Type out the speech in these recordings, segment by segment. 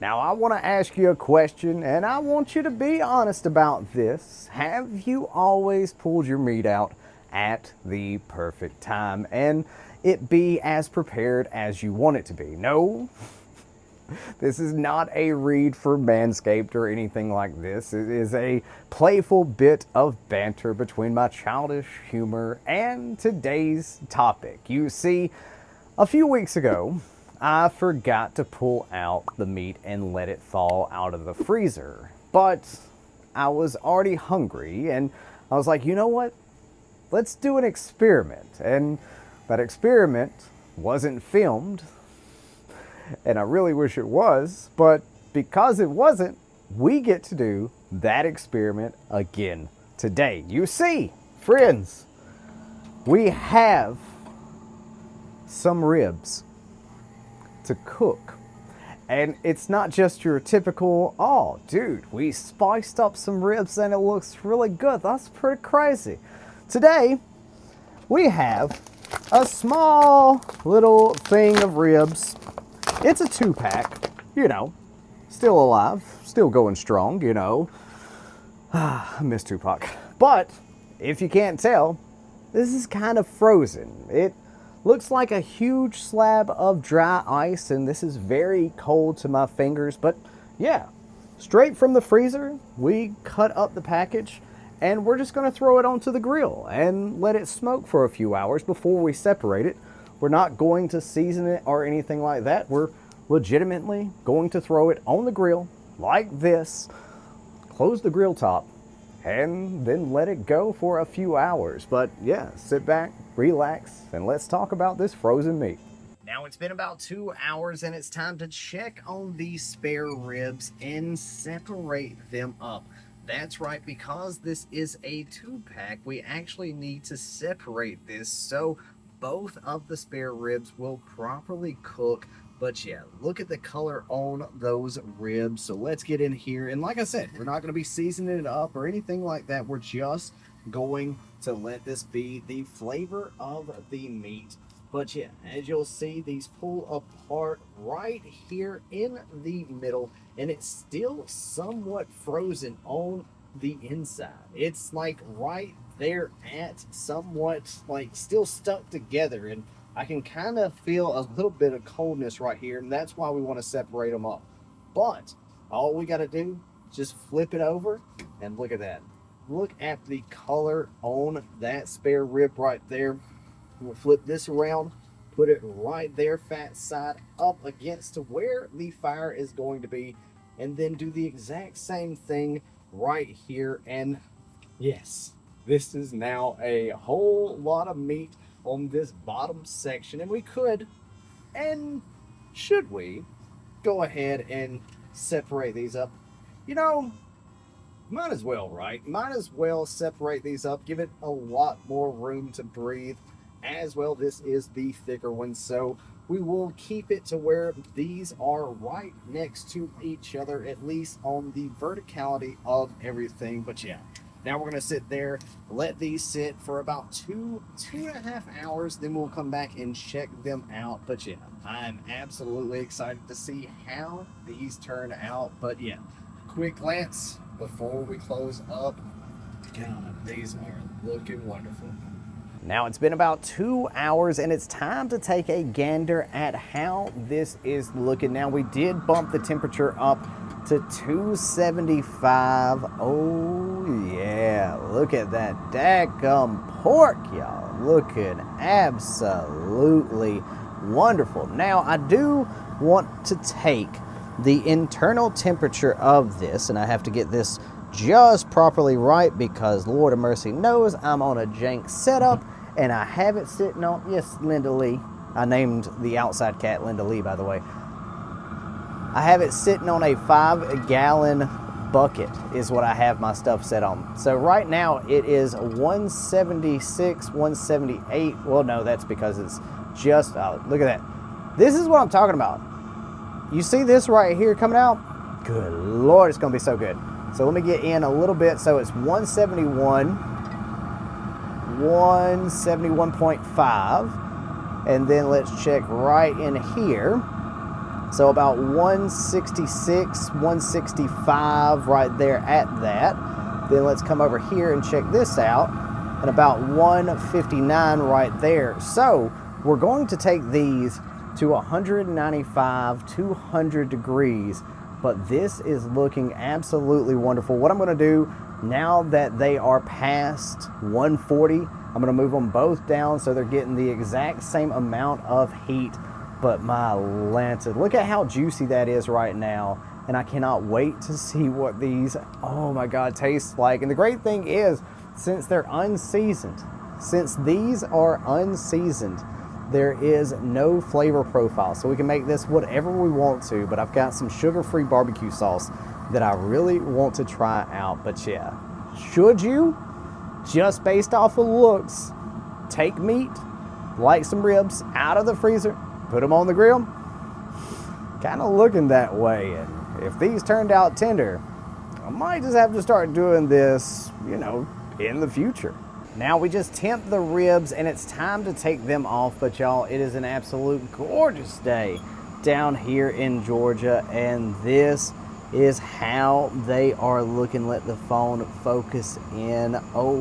Now, I want to ask you a question, and I want you to be honest about this. Have you always pulled your meat out at the perfect time and it be as prepared as you want it to be? No, this is not a read for Manscaped or anything like this. It is a playful bit of banter between my childish humor and today's topic. You see, a few weeks ago, I forgot to pull out the meat and let it thaw out of the freezer. But I was already hungry and I was like, you know what? Let's do an experiment. And that experiment wasn't filmed. And I really wish it was, but because it wasn't, we get to do that experiment again today. You see, friends, we have some ribs to cook. And it's not just your typical, oh, dude, we spiced up some ribs and it looks really good. That's pretty crazy. Today, we have a small little thing of ribs. It's a 2-pack, you know, still alive, still going strong, you know. I miss Tupac. But if you can't tell, this is kind of frozen. It looks like a huge slab of dry ice, and this is very cold to my fingers. But yeah, straight from the freezer, we cut up the package, and we're just going to throw it onto the grill and let it smoke for a few hours before we separate it. We're not going to season it or anything like that. We're legitimately going to throw it on the grill like this, close the grill top, and then let it go for a few hours. But yeah, sit back, relax, and let's talk about this frozen meat. Now it's been about 2 hours and it's time to check on these spare ribs and separate them up. That's right, because this is a 2-pack, we actually need to separate this so both of the spare ribs will properly cook. But yeah, look at the color on those ribs. So let's get in here. And like I said, we're not going to be seasoning it up or anything like that. We're just going to let this be the flavor of the meat. But yeah, as you'll see, these pull apart right here in the middle. And it's still somewhat frozen on the inside. It's like right there at somewhat like still stuck together, and I can kind of feel a little bit of coldness right here, and that's why we want to separate them up. But all we got to do is just flip it over, and look at that. Look at the color on that spare rib right there. We'll flip this around, put it right there, fat side up against to where the fire is going to be, and then do the exact same thing right here. And yes, this is now a whole lot of meat on this bottom section, and we could, and should we, go ahead and separate these up? You know, might as well, right? Might as well separate these up, give it a lot more room to breathe as well. This is the thicker one, so we will keep it to where these are right next to each other, at least on the verticality of everything. But yeah, now we're going to sit there, let these sit for about two and a half hours. Then we'll come back and check them out. But yeah, I'm absolutely excited to see how these turn out. But yeah, quick glance before we close up. God, these are looking wonderful. Now it's been about 2 hours and it's time to take a gander at how this is looking. Now we did bump the temperature up to 275. Oh yeah, look at that daggum pork, y'all. Looking absolutely wonderful. Now I do want to take the internal temperature of this, and I have to get this just properly right because Lord of mercy knows I'm on a jank setup. And I have it sitting on, yes, Linda Lee. I named the outside cat Linda Lee, by the way. I have it sitting on a 5-gallon bucket is what I have my stuff set on. So right now it is 176, 178. Well, no, that's because it's just, look at that. This is what I'm talking about. You see this right here coming out? Good Lord, it's going to be so good. So let me get in a little bit. So it's 171. 171.5, and then let's check right in here. So about 166, 165 right there at that. Then let's come over here and check this out. And about 159 right there. So we're going to take these to 195, 200 degrees. But this is looking absolutely wonderful. What I'm going to do now that they are past 140, I'm going to move them both down so they're getting the exact same amount of heat. But my Lanta, look at how juicy that is right now. And I cannot wait to see what these, oh my God, taste like. And the great thing is, since they're unseasoned, since these are unseasoned, there is no flavor profile. So we can make this whatever we want to, but I've got some sugar-free barbecue sauce that I really want to try out. But yeah, should you, just based off of looks, take meat, like some ribs, out of the freezer, put them on the grill? Kind of looking that way. And if these turned out tender, I might just have to start doing this, you know, in the future. Now we just temp the ribs and it's time to take them off. But y'all, it is an absolute gorgeous day down here in Georgia, and this is how they are looking. Let the phone focus in. Oh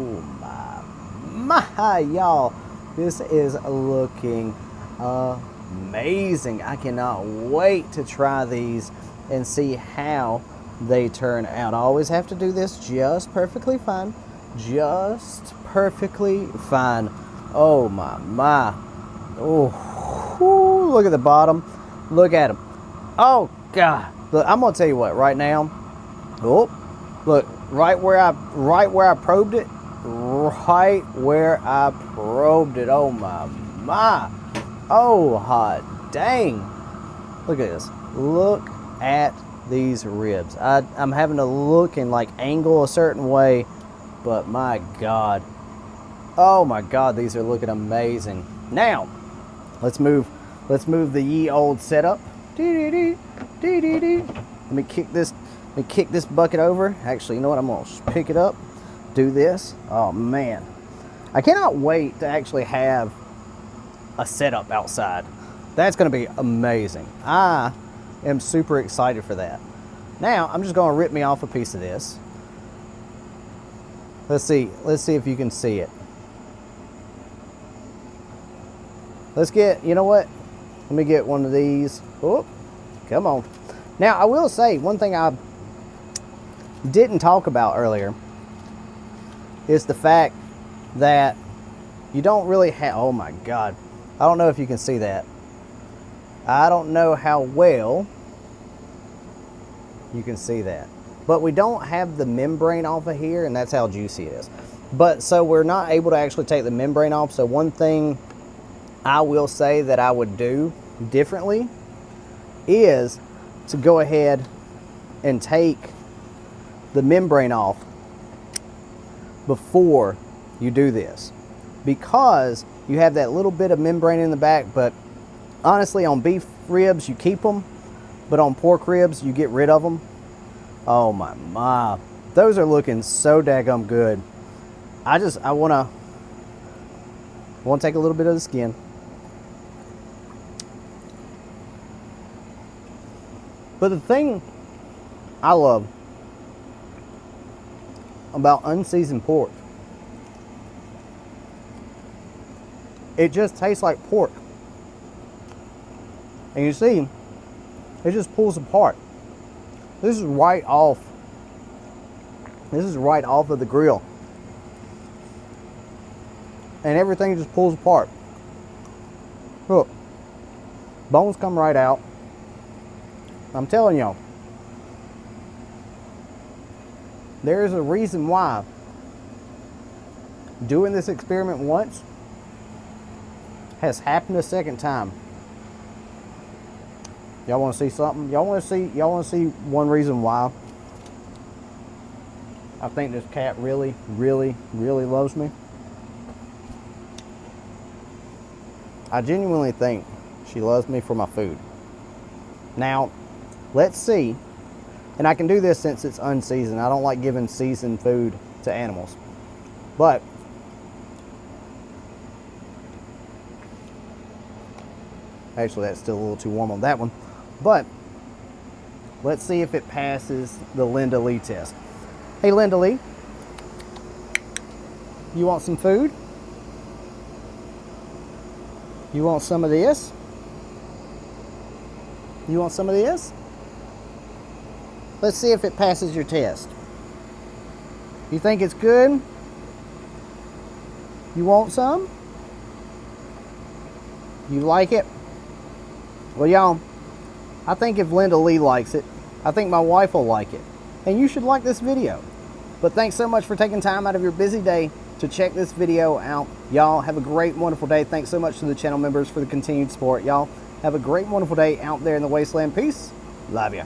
my, y'all, this is looking amazing. I cannot wait to try these and see how they turn out. I always have to do this just perfectly fine. Just perfectly fine. Oh my. Oh, whoo, look at the bottom. Look at them. Oh God. Look, I'm gonna tell you what. Right now. Oh, look. Right where I probed it. Right where I probed it. Oh my. Oh hot dang. Look at this. Look at these ribs. I'm having to look and like angle a certain way. But my God, oh my God, these are looking amazing. Now, let's move the ye old setup. Let me kick this bucket over. Actually, you know what? I'm gonna pick it up, do this. Oh man, I cannot wait to actually have a setup outside. That's gonna be amazing. I am super excited for that. Now, I'm just gonna rip me off a piece of this. Let's see if you can see it. Let's get, you know what? Let me get one of these. Oh, come on. Now, I will say, one thing I didn't talk about earlier is the fact that you don't really have, oh my God. I don't know if you can see that. I don't know how well you can see that. But we don't have the membrane off of here, and that's how juicy it is. But so we're not able to actually take the membrane off. So one thing I will say that I would do differently is to go ahead and take the membrane off before you do this, because you have that little bit of membrane in the back. But honestly, on beef ribs you keep them, but on pork ribs you get rid of them. Oh my, those are looking so daggum good. I want to take a little bit of the skin. But the thing I love about unseasoned pork, it just tastes like pork. And you see, it just pulls apart. This is right off. This is right off of the grill. And everything just pulls apart. Look. Bones come right out. I'm telling y'all. There is a reason why doing this experiment once has happened a second time. Y'all want to see something? Y'all want to see one reason why I think this cat really, really, really loves me? I genuinely think she loves me for my food. Now, let's see. And I can do this since it's unseasoned. I don't like giving seasoned food to animals. But actually, that's still a little too warm on that one. But let's see if it passes the Linda Lee test. Hey, Linda Lee, you want some food? You want some of this? You want some of this? Let's see if it passes your test. You think it's good? You want some? You like it? Well, y'all, I think if Linda Lee likes it, I think my wife will like it. And you should like this video. But thanks so much for taking time out of your busy day to check this video out. Y'all have a great, wonderful day. Thanks so much to the channel members for the continued support. Y'all have a great, wonderful day out there in the wasteland. Peace. Love ya.